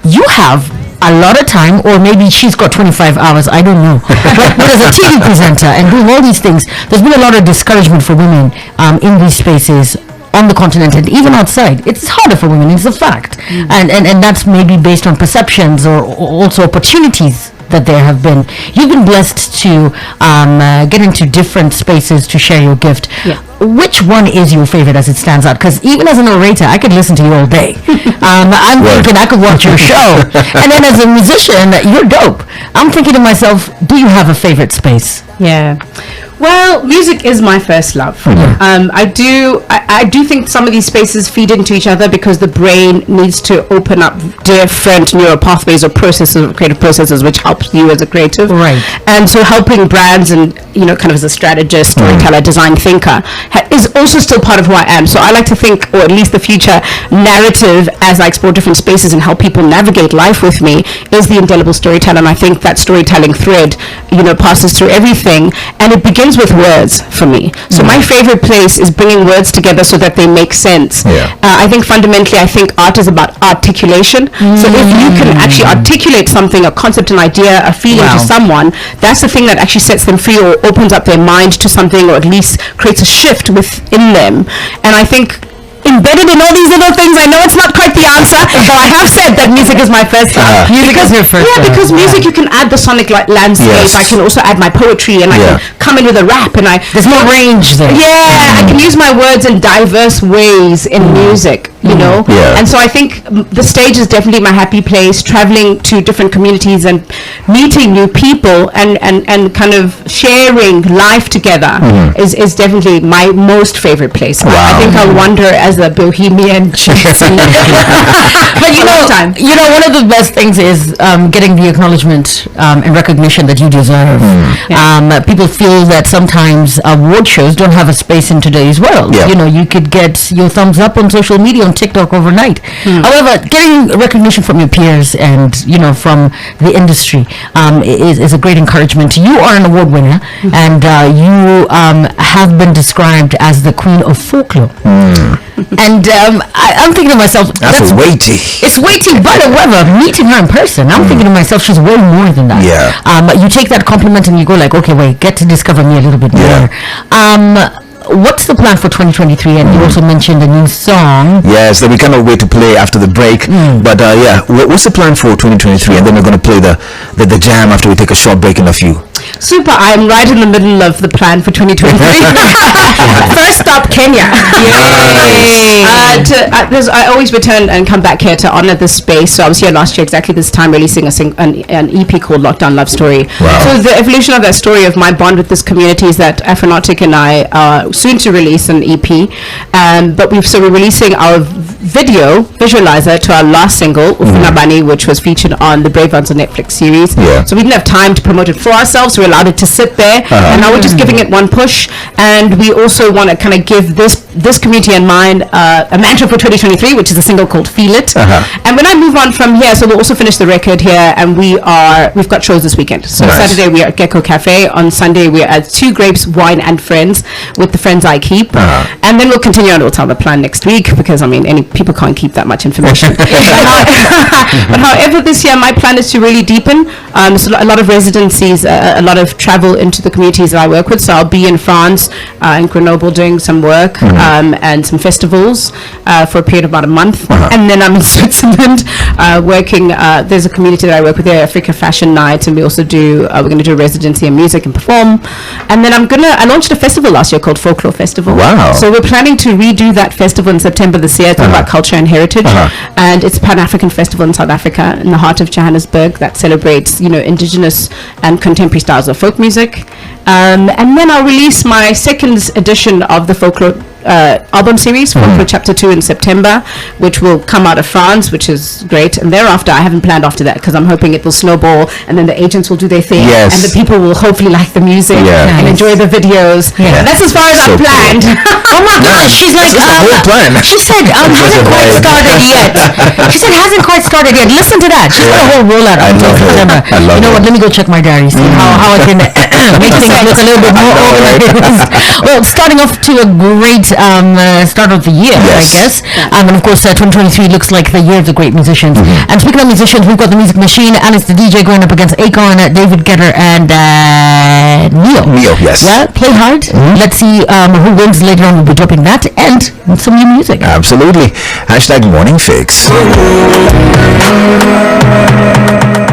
you have a lot of time, or maybe she's got 25 hours, I don't know. But as a TV presenter and doing all these things, there's been a lot of discouragement for women in these spaces on the continent and even outside. It's harder for women, it's a fact. And that's maybe based on perceptions or also opportunities that there have been. You've been blessed to get into different spaces to share your gift. Yeah. Which one is your favorite as it stands out? Because even as an orator, I could listen to you all day. I'm thinking I could watch your show. And then as a musician, you're dope. I'm thinking to myself, do you have a favorite space? Yeah. Well, music is my first love. I do think some of these spaces feed into each other because the brain needs to open up different neural pathways or processes, creative processes, which helps you as a creative. Right. And so helping brands and, kind of as a strategist, storyteller, design thinker, is also still part of who I am. So I like to think, or at least the future narrative as I explore different spaces and help people navigate life with me, is the indelible storyteller. And I think that storytelling thread, passes through everything, and it begins with words for me. So my favorite place is bringing words together so that they make sense. I think fundamentally, art is about articulation. So if you can actually articulate something, a concept, an idea, a feeling to someone, that's the thing that actually sets them free or opens up their mind to something, or at least creates a shift within them. And I think embedded in all these little things, I know it's not quite the answer, but I have said that music is my first love. Music is your first love. Because music, you can add the sonic landscape. Yes. I can also add my poetry, and I can come in with a rap, and There's more range there. I can use my words in diverse ways in music, and so I think the stage is definitely my happy place. Traveling to different communities and meeting new people and kind of sharing life together is definitely my most favorite place. I think I'll wander as a bohemian gypsy. But one of the best things is getting the acknowledgement and recognition that you deserve. People feel that sometimes award shows don't have a space in today's world. You could get your thumbs up on social media, on TikTok overnight. However, getting recognition from your peers and from the industry is a great encouragement. You are an award winner, and you have been described as the queen of folklore. And I'm thinking to myself, that's weighty. It's weighty, but however, meeting her in person, I'm thinking to myself, she's way more than that. You take that compliment and you go like, okay, wait, get to discover me a little bit more. What's the plan for 2023? And you also mentioned a new song. Yes, that we cannot wait to play after the break. But what's the plan for 2023? And then we're going to play the jam after we take a short break in a few. Super. I'm right in the middle of the plan for 2023. First stop, Kenya. I always return and come back here to honor this space. So I was here last year exactly this time, releasing an EP called Lockdown Love Story. So the evolution of that story of my bond with this community is that Afronautic and I are soon to release an EP. But we're releasing our visualizer to our last single, Ufuna Bani, which was featured on the Brave Ones on Netflix series. So we didn't have time to promote it for ourselves. We allowed it to sit there, and now we're just giving it one push. And we also want to kind of give this community in mind a mantra for 2023, which is a single called Feel It. And when I move on from here, so we'll also finish the record here, and we've got shows this weekend. So Saturday we are at Gecko Cafe. On Sunday we are at Two Grapes Wine and Friends with the Friends I Keep. And then we'll continue on. We'll tell the plan next week, because people can't keep that much information. But however, this year my plan is to really deepen. So a lot of residencies, a lot of travel into the communities that I work with. So I'll be in France, in Grenoble, doing some work and some festivals for a period of about a month. And then I'm in Switzerland working. There's a community that I work with there, Africa Fashion Night, and we also we're going to do a residency in music and perform. And then I launched a festival last year called Folklore Festival. Wow. So we're planning to redo that festival in September this year. It's all about culture and heritage. And it's a Pan-African festival in South Africa, in the heart of Johannesburg, that celebrates, indigenous and contemporary styles of folk music. And then I'll release my second edition of the Folklore album series, Folklore Chapter 2, in September, which will come out of France, which is great. And thereafter, I haven't planned after that, because I'm hoping it will snowball, and then the agents will do their thing, and the people will hopefully like the music and enjoy the videos. That's as far as I've planned. Oh my gosh, she's like, she said, hasn't quite started yet. She said, hasn't quite started yet. Listen to that. She's got a whole rollout until September. You know what, let me go check my diary, see how I can make things look a little bit more organized. Well, starting off to a great start of the year, I guess. And of course, 2023 looks like the year of the great musicians. And speaking of musicians, we've got the Music Machine, Alex the DJ going up against Akon, David Guetta, and Neo. Neo, yes. Yeah, play hard. Let's see who wins later on. We'll be dropping that and some new music. Absolutely. #MorningFix.